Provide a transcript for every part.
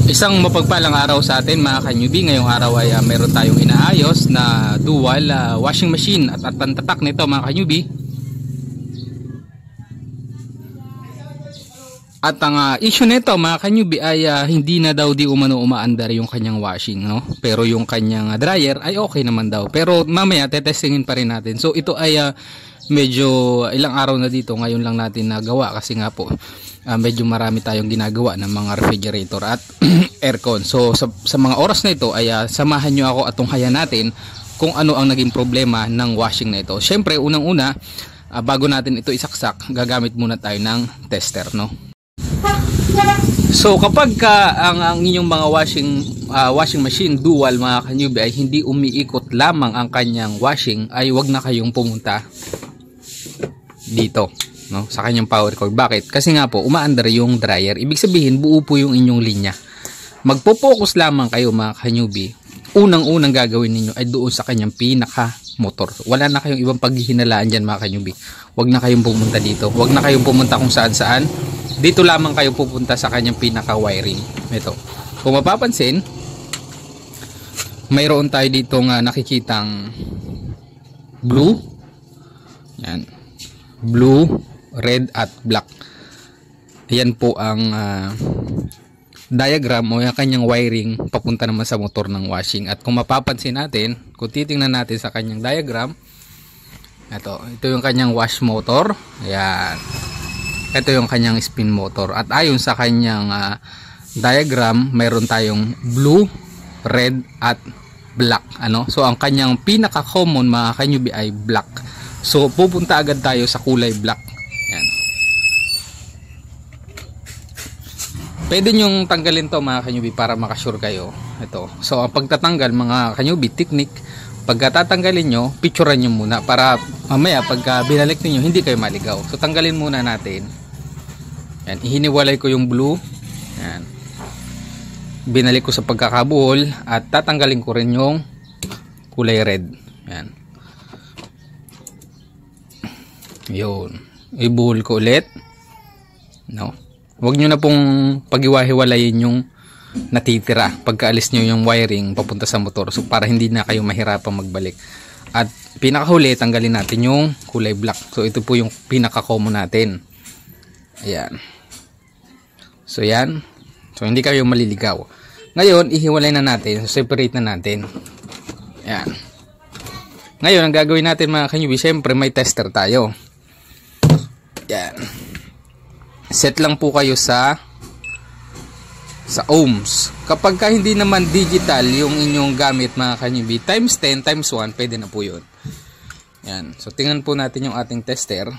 Isang mapagpalang araw sa atin mga ka-newbie. Ngayong araw ay meron tayong inaayos na dual washing machine at pantatak nito mga ka-newbie. At ang issue nito mga ka-newbie ay hindi na daw di umano umaandar yung kanyang washing, no? Pero yung kanyang dryer ay okay naman daw. Pero mamaya tetestingin pa rin natin. So ito ay medyo ilang araw na dito, ngayon lang natin nagawa kasi nga po medyo marami tayong ginagawa ng mga refrigerator at aircon. So sa mga oras na ito ay samahan nyo ako at tunghayan natin kung ano ang naging problema ng washing na ito. Syempre unang-una, bago natin ito isaksak, gagamit muna tayo ng tester, no? So kapag ang inyong mga washing machine dual mga ka-newbie ay hindi umiikot lamang ang kanyang washing, ay wag na kayong pumunta dito, no, sa kanyang power cord. Bakit? Kasi nga po umaandar yung dryer. Ibig sabihin buo po yung inyong linya. Magpo-focus lamang kayo mga ka-newbie. Unang-unang gagawin ninyo ay doon sa kanyang pinaka motor. Wala na kayong ibang paghihinalaan dyan mga ka-newbie. Huwag na kayong pumunta dito. Huwag na kayong pumunta kung saan-saan. Dito lamang kayo pupunta sa kanyang pinaka wiring. Ito. Kung mapapansin, mayroon tayo dito nga nakikitang blue. Yan. Blue, red at black. Ayan po ang diagram o yung kanyang wiring papunta naman sa motor ng washing. At kung mapapansin natin, kung titingnan natin sa kanyang diagram, ito yung kanyang wash motor. Ayan. Ito yung kanyang spin motor. At ayon sa kanyang diagram, mayroon tayong blue, red at black. So ang kanyang pinaka common mga ka-newbie ay black. So pupunta agad tayo sa kulay black. Yan. Pwede nyong tanggalin to mga ka-newbie para makasure kayo. Ito. So ang pagtatanggal mga ka-newbie technique, pagka tatanggalin nyo, picturean nyo muna para mamaya pagka binalik niyo hindi kayo maligaw. So tanggalin muna natin. Yan. Ihiniwalay ko yung blue. Yan. Binalik ko sa pagkakabuhol at tatanggalin ko rin yung kulay red. Yan. Yun. Ibuhol ko ulit. No. Huwag nyo na pong pag-iwahiwalayin yung natitira pagkaalis nyo yung wiring papunta sa motor. So para hindi na kayo mahirapang magbalik. At pinakahuli, tanggalin natin yung kulay black. So ito po yung pinaka-common natin. Ayan. So yan. So hindi kayo maliligaw. Ngayon, ihiwalay na natin. So separate na natin. Ayan. Ngayon, ang gagawin natin mga ka-newbie, syempre may tester tayo. Yan. Set lang po kayo sa ohms. Kapag ka hindi naman digital yung inyong gamit mga ka-newbie, times 10 times 1 pwede na po yun. Yan. So tingnan po natin yung ating tester.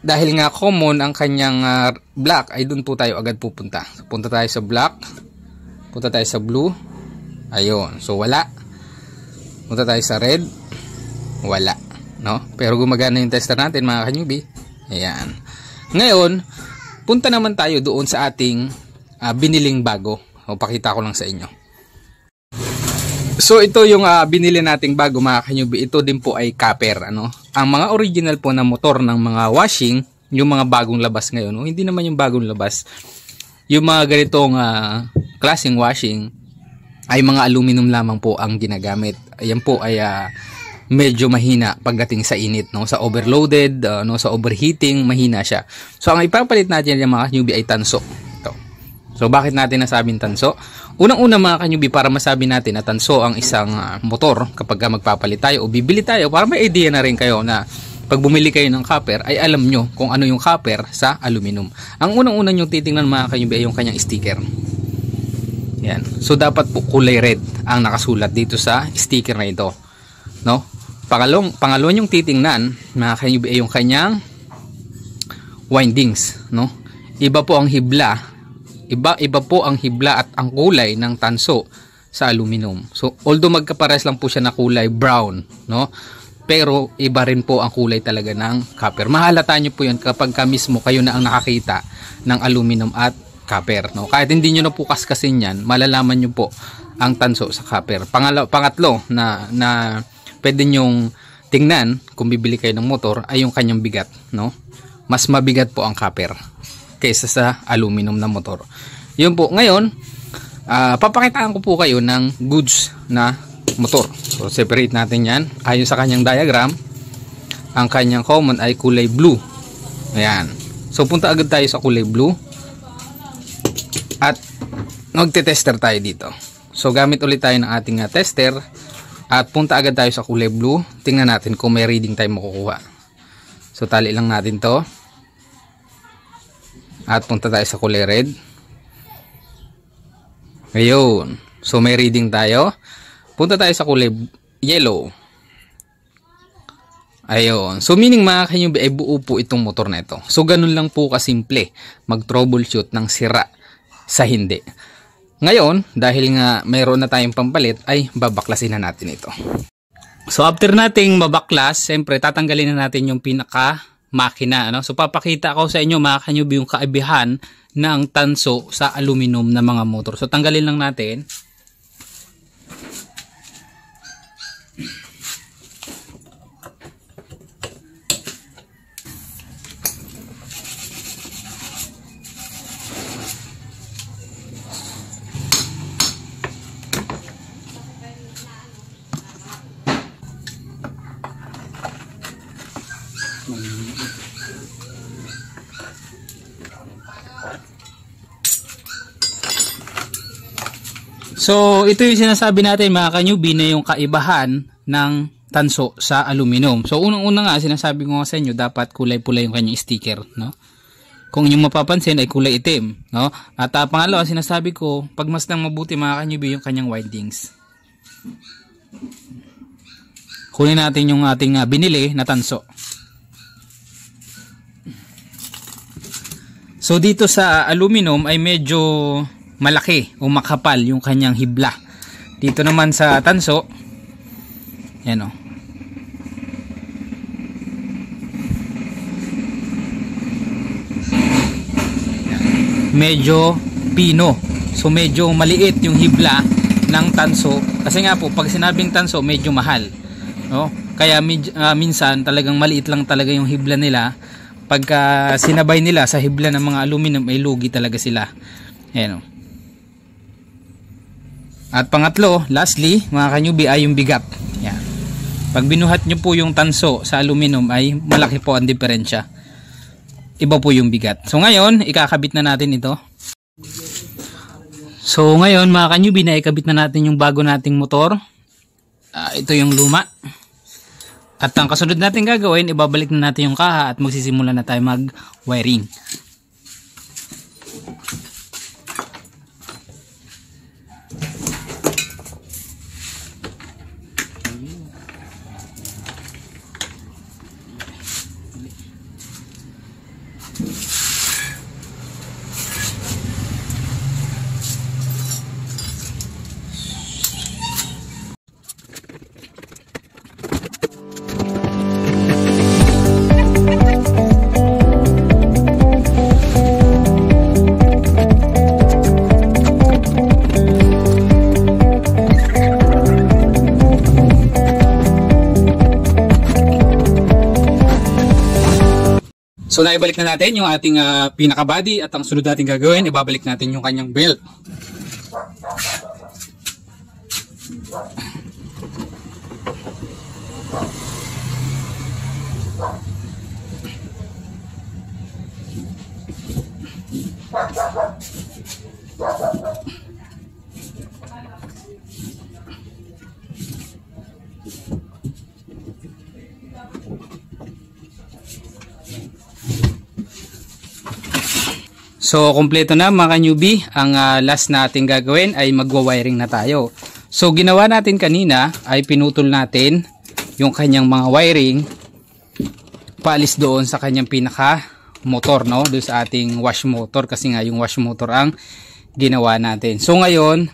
Dahil nga common ang kanyang black, ay dun po tayo agad pupunta. So, punta tayo sa black, punta tayo sa blue. Ayun. So wala. Punta tayo sa red. Wala. No? Pero gumagana yung tester natin mga ka-newbie. Ayan. Ngayon, punta naman tayo doon sa ating biniling bago. O, pakita ko lang sa inyo. So ito yung binili nating bago mga ka-newbie. Ito din po ay copper. Ang mga original po na motor ng mga washing, yung mga bagong labas ngayon, hindi naman yung bagong labas. Yung mga ganitong klaseng washing ay mga aluminum lamang po ang ginagamit. Ayan po ay medyo mahina pagdating sa init, no? Sa overloaded, sa overheating, mahina siya. So ang ipapalit natin yung mga ka-newbie ay tanso. Ito. So bakit natin nasabing tanso? Unang-una mga ka-newbie, para masabi natin na tanso ang isang motor kapag magpapalit tayo o bibili tayo, para may idea na rin kayo na pag bumili kayo ng copper ay alam nyo kung ano yung copper sa aluminum. Ang unang-una nyo titingnan mga ka-newbie ay yung kanyang sticker. Yan. So dapat po kulay red ang nakasulat dito sa sticker na ito, no? Pangalawang yung titingnan mga ka-newbie ay yung kanyang windings, no? Iba po ang hibla. Iba po ang hibla at ang kulay ng tanso sa aluminum. So although magkapares lang po siya na kulay brown, no? Pero iba rin po ang kulay talaga ng copper. Mahalata nyo po yun kapag mismo kayo na ang nakakita ng aluminum at copper, no? Kahit hindi nyo na po kaskasin yan, malalaman nyo po ang tanso sa copper. Pangatlo na pwede nyong tingnan kung bibili kayo ng motor ay yung kanyang bigat, no? Mas mabigat po ang copper kaysa sa aluminum na motor. Yun po. Ngayon, papakitaan ko po kayo ng goods na motor. So, separate natin yan. Ayon sa kanyang diagram, ang kanyang common ay kulay blue. Ayan. So, punta agad tayo sa kulay blue. At, magte-tester tayo dito. So, gamit ulit tayo ng ating tester. At, punta agad tayo sa kulay blue. Tingnan natin kung may reading tayo makukuha. So, tali lang natin to. At, punta tayo sa kulay red. Ayun. So, may reading tayo. Punta tayo sa kulay yellow. Ayun. So, meaning mga kanyubi ay buo po itong motor na ito. So, ganun lang po kasimple mag-troubleshoot ng sira sa hindi. Ngayon, dahil nga mayroon na tayong pampalit, ay babaklasin na natin ito. So, after nating mabaklas, siyempre tatanggalin na natin yung pinaka-makina. Ano? So, papakita ko sa inyo mga kanyubi yung kaibahan ng tanso sa aluminum na mga motor. So, tanggalin lang natin. So, ito yung sinasabi natin mga kanyubi na yung kaibahan ng tanso sa aluminum. So, unang-una nga, sinasabi ko nga sa inyo, dapat kulay-pula yung kanyang sticker, no? Kung inyong mapapansin ay kulay itim, no? At pangalawa, sinasabi ko, pagmasdang mabuti mga kanyubi yung kanyang windings. Kunin natin yung ating binili na tanso. So, dito sa aluminum ay medyo malaki o makapal yung kanyang hibla. Dito naman sa tanso, yan o. Medyo pino. So medyo maliit yung hibla ng tanso. Kasi nga po, pag sinabing tanso, medyo mahal. No? Kaya minsan talagang maliit lang talaga yung hibla nila. Pagka sinabay nila sa hibla ng mga aluminum, ay lugi talaga sila. Yan o. At pangatlo, lastly, mga kanyubi, ay yung bigat. Yan. Pag binuhat nyo po yung tanso sa aluminum ay malaki po ang diferensya. Iba po yung bigat. So ngayon, ikakabit na natin ito. So ngayon, mga kanyubi, na ikabit na natin yung bago nating motor. Ito yung luma. At ang kasunod natin gagawin, ibabalik na natin yung kaha at magsisimula na tayo mag-wiring. So naibalik na natin yung ating pinaka-body at ang sunod natin gagawin, ibabalik natin yung kanyang belt. So, kompleto na mga kanyubi. Ang last natin gagawin ay magwa-wiring na tayo. So, ginawa natin kanina ay pinutol natin yung kanyang mga wiring paalis doon sa kanyang pinaka motor, no? Doon sa ating wash motor, kasi nga yung wash motor ang ginawa natin. So, ngayon,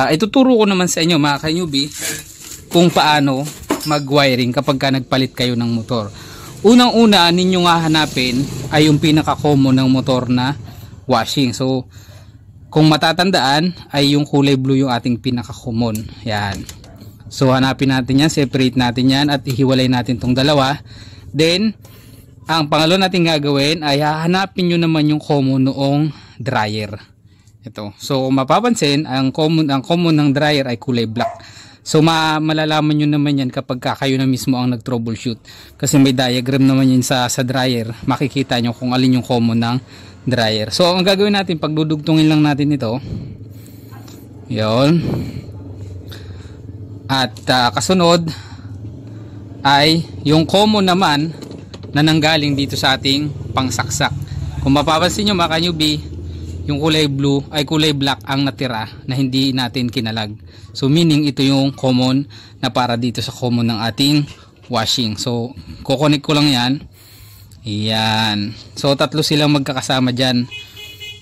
ituturo ko naman sa inyo mga kanyubi kung paano mag-wiring kapag ka nagpalit kayo ng motor. Unang-una ninyo nga hanapin ay yung pinaka-common ng motor na washing. So, kung matatandaan ay yung kulay blue yung ating pinaka-common. Yan. So, hanapin natin yan, separate natin yan at ihiwalay natin tong dalawa. Then, ang pangalawa natin gagawin ay hahanapin nyo naman yung common noong dryer. Ito. So mapapansin, ang common ng dryer ay kulay black. So malalaman nyo naman yan kapag kayo na mismo ang nag-troubleshoot. Kasi may diagram naman yun sa dryer. Makikita nyo kung alin yung common ng dryer. So ang gagawin natin, pagdudugtungin lang natin ito. Yun. At kasunod ay yung common naman na nanggaling dito sa ating pangsaksak. Kung mapapansin nyo mga ka-newbie, yung kulay blue ay kulay black ang natira na hindi natin kinalag. So meaning ito yung common na para dito sa common ng ating washing. So kukonek ko lang yan. Yan. So tatlo silang magkakasama dyan.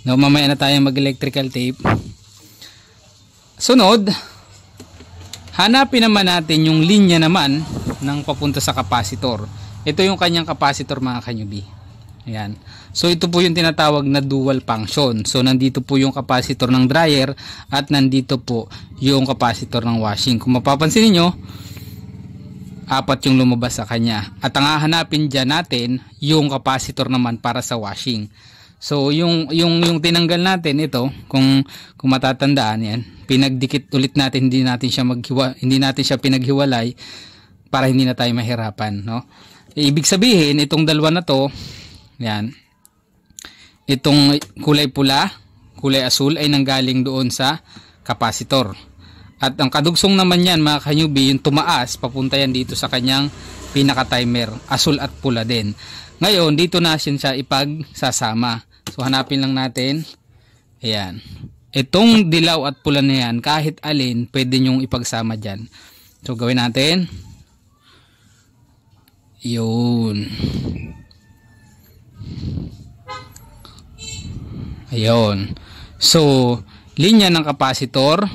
No, mamaya na tayo mag electrical tape. Sunod, hanapin naman natin yung linya naman ng papunta sa capacitor. Ito yung kanyang capacitor mga ka-newbie. Ayan. So ito po yung tinatawag na dual function. So nandito po yung capacitor ng dryer at nandito po yung capacitor ng washing. Kung mapapansin niyo, apat yung lumabas sa kanya. At ang hahanapin dyan natin yung capacitor naman para sa washing. So yung tinanggal natin ito, kung matatandaan yan, pinagdikit ulit natin, hindi natin siya pinaghiwalay para hindi na tayo mahirapan, no? Ibig sabihin itong dalawa na to, yan. Itong kulay pula, kulay asul ay nanggaling doon sa capacitor. At ang kadugsong naman yan mga ka-newbie, yung tumaas, papunta yan dito sa kanyang pinaka-timer, asul at pula din. Ngayon, dito na siya ipagsasama. So hanapin lang natin. Ayan. Itong dilaw at pula na yan, kahit alin, pwede nyong ipagsama dyan. So gawin natin. Yun. Ayun. So, linya ng capacitor,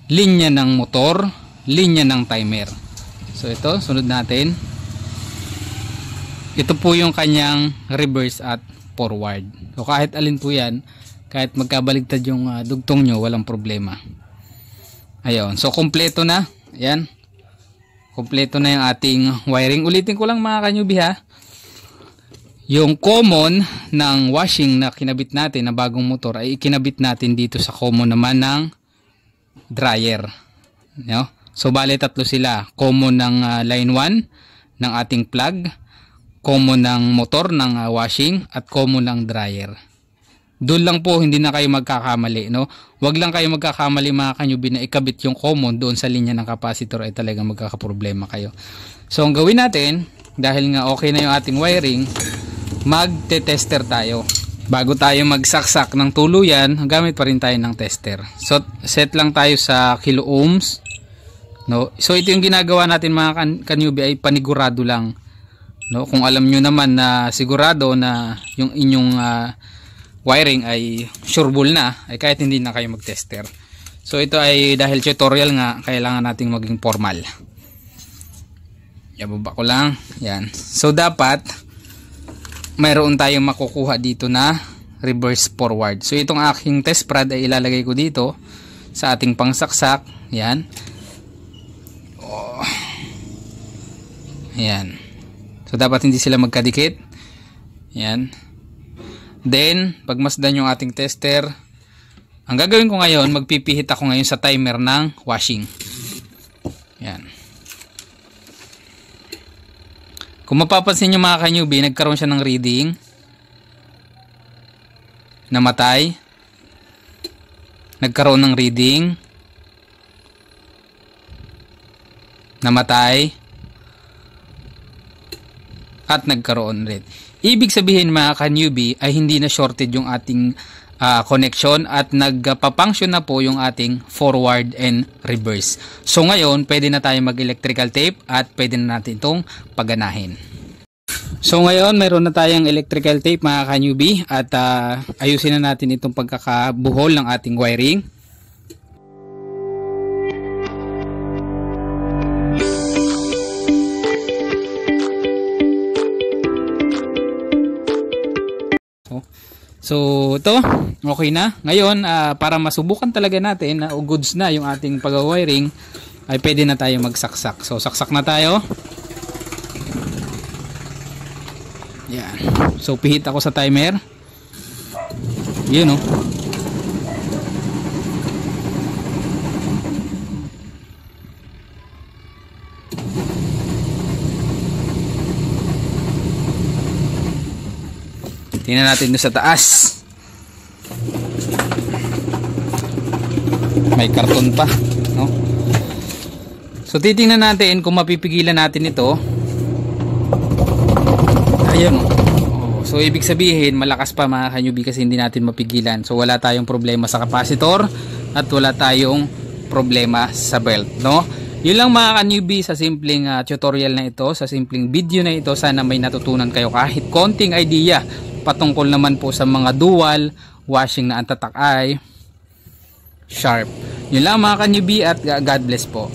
linya ng motor, linya ng timer. So, ito, sunod natin. Ito po yung kanyang reverse at forward. So, kahit alin po yan, kahit magkabaligtad yung dugtong nyo, walang problema. Ayun. So, kompleto na. Ayan. Kompleto na yung ating wiring. Ulitin ko lang mga ka-newbie ha. Yung common ng washing na kinabit natin na bagong motor ay ikinabit natin dito sa common naman ng dryer. No? So bale tatlo sila. Common ng line 1 ng ating plug, common ng motor ng washing, at common ng dryer. Doon lang po hindi na kayo magkakamali, no? Wag lang kayo magkakamali mga ka-newbie na ikabit yung common doon sa linya ng capacitor, ay talagang magkakaproblema kayo. So ang gawin natin, dahil nga okay na yung ating wiring, magte-tester tayo. Bago tayo magsaksak ng tuluyan, gamit pa rin tayo ng tester. So set lang tayo sa kilo ohms, no? So ito yung ginagawa natin mga ka-newbie, ay panigurado lang, no? Kung alam nyo naman na sigurado na yung inyong wiring ay sureball na, ay kahit hindi na kayo mag-tester. So ito ay dahil tutorial nga, kailangan nating maging formal. Ibaba ko lang. Yan. So dapat mayroon tayong makukuha dito na reverse forward. So itong aking test prod ay ilalagay ko dito sa ating pangsaksak. Yan. Oh. Yan. So dapat hindi sila magkadikit. Yan. Then, pagmasdan yung ating tester, ang gagawin ko ngayon, magpipihit ako ngayon sa timer ng washing. Yan. Kung mapapansin nyo mga ka-newbie, nagkaroon siya ng reading. Namatay. Nagkaroon ng reading. Namatay. At nagkaroon rin. Ibig sabihin mga ka-newbie ay hindi na shorted yung ating connection at nagpapunction na po yung ating forward and reverse. So ngayon, pwede na tayo mag-electrical tape at pwede na natin itong paganahin. So ngayon, mayroon na tayong electrical tape mga ka-newbie at ayusin na natin itong pagkakabuhol ng ating wiring. So ito, okay na. Ngayon, para masubukan talaga natin na goods na yung ating pag-wiring, ay pwede na tayo magsaksak. So saksak na tayo. Yan. So pihit ako sa timer. Yun oh. Tingnan natin doon sa taas. May karton pa, no? So titingnan natin kung mapipigilan natin ito. Ayun. So ibig sabihin malakas pa mga ka-newbie kasi hindi natin mapigilan. So wala tayong problema sa capacitor at wala tayong problema sa belt, no? Yun lang mga ka-newbie sa simpleng tutorial na ito, sa simpleng video na ito. Sana may natutunan kayo kahit konting idea patungkol naman po sa mga dual washing na ang tatak ay sharp. Yun lang mga ka-newbie at God bless po.